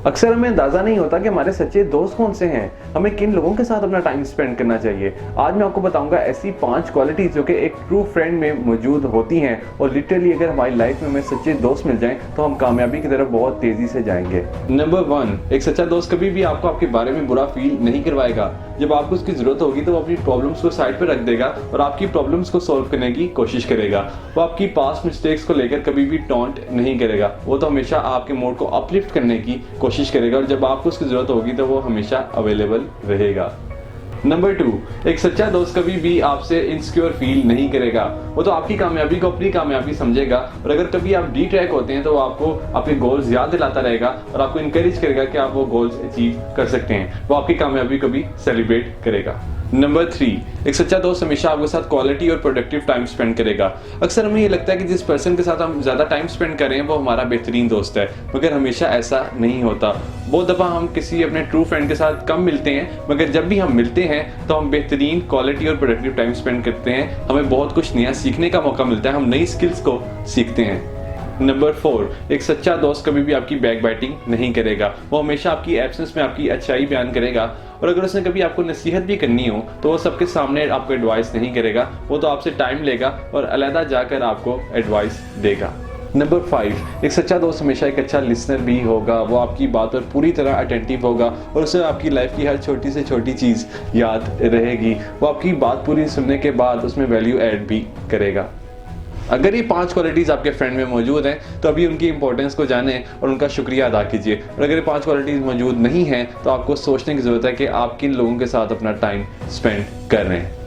अक्सर हमें अंदाजा नहीं होता कि हमारे सच्चे दोस्त कौन से हैं, हमें किन लोगों के साथ अपना टाइम स्पेंड करना चाहिए। आज मैं आपको बताऊंगा ऐसी 5 क्वालिटीज जो कि एक ट्रू फ्रेंड में मौजूद होती हैं और लिटरली अगर हमारी लाइफ में हमें सच्चे दोस्त मिल जाएं तो हम कामयाबी की तरफ बहुत तेजी से जाएंगे। नंबर 1, एक सच्चा दोस्त कभी भी आपको आपके बारे में बुरा फील नहीं करवाएगा। जब आपको उसकी जरूरत होगी तो वो अपनी प्रॉब्लम्स को साइड पर रख देगा और आपकी प्रॉब्लम्स को सॉल्व करने की कोशिश करेगा। वो आपकी पास्ट मिस्टेक्स को लेकर कभी भी टॉन्ट नहीं करेगा। वो तो हमेशा आपके मूड को अपलिफ्ट करने की कोशिश करेगा और जब आपको उसकी जरूरत होगी तो वो हमेशा अवेलेबल रहेगा। नंबर 2, एक सच्चा दोस्त कभी भी आपसे इनसिक्योर फील नहीं करेगा। वो तो आपकी कामयाबी को अपनी कामयाबी समझेगा और अगर कभी आप डी ट्रैक होते हैं तो वो आपको आपके गोल्स याद दिलाता रहेगा और आपको इनकरेज करेगा कि आप वो गोल्स अचीव कर सकते हैं। वो आपकी कामयाबी को भी सेलिब्रेट करेगा। नंबर 3, एक सच्चा दोस्त हमेशा आपके साथ क्वालिटी और प्रोडक्टिव टाइम स्पेंड करेगा। अक्सर हमें ये लगता है कि जिस पर्सन के साथ हम ज़्यादा टाइम स्पेंड कर रहे हैं वो हमारा बेहतरीन दोस्त है, मगर हमेशा ऐसा नहीं होता। बहुत दफ़ा हम किसी अपने ट्रू फ्रेंड के साथ कम मिलते हैं, मगर जब भी हम मिलते हैं तो हम बेहतरीन क्वालिटी और प्रोडक्टिव टाइम स्पेंड करते हैं। हमें बहुत कुछ नया सीखने का मौका मिलता है, हम नई स्किल्स को सीखते हैं। नंबर 4, एक सच्चा दोस्त कभी भी आपकी बैक बाइटिंग नहीं करेगा। वो हमेशा आपकी एब्सेंस में आपकी अच्छाई बयान करेगा और अगर उसने कभी आपको नसीहत भी करनी हो तो वो सबके सामने आपको एडवाइस नहीं करेगा। वो तो आपसे टाइम लेगा और अलहदा जाकर आपको एडवाइस देगा। नंबर 5, एक सच्चा दोस्त हमेशा एक अच्छा लिसनर भी होगा। वो आपकी बात पर पूरी तरह अटेंटिव होगा और उसे आपकी लाइफ की हर छोटी से छोटी चीज़ याद रहेगी। वो आपकी बात पूरी सुनने के बाद उसमें वैल्यू ऐड भी करेगा। अगर ये 5 क्वालिटीज़ आपके फ्रेंड में मौजूद हैं तो अभी उनकी इंपॉर्टेंस को जानें और उनका शुक्रिया अदा कीजिए। और अगर ये 5 क्वालिटीज़ मौजूद नहीं हैं तो आपको सोचने की ज़रूरत है कि आप किन लोगों के साथ अपना टाइम स्पेंड कर रहे हैं।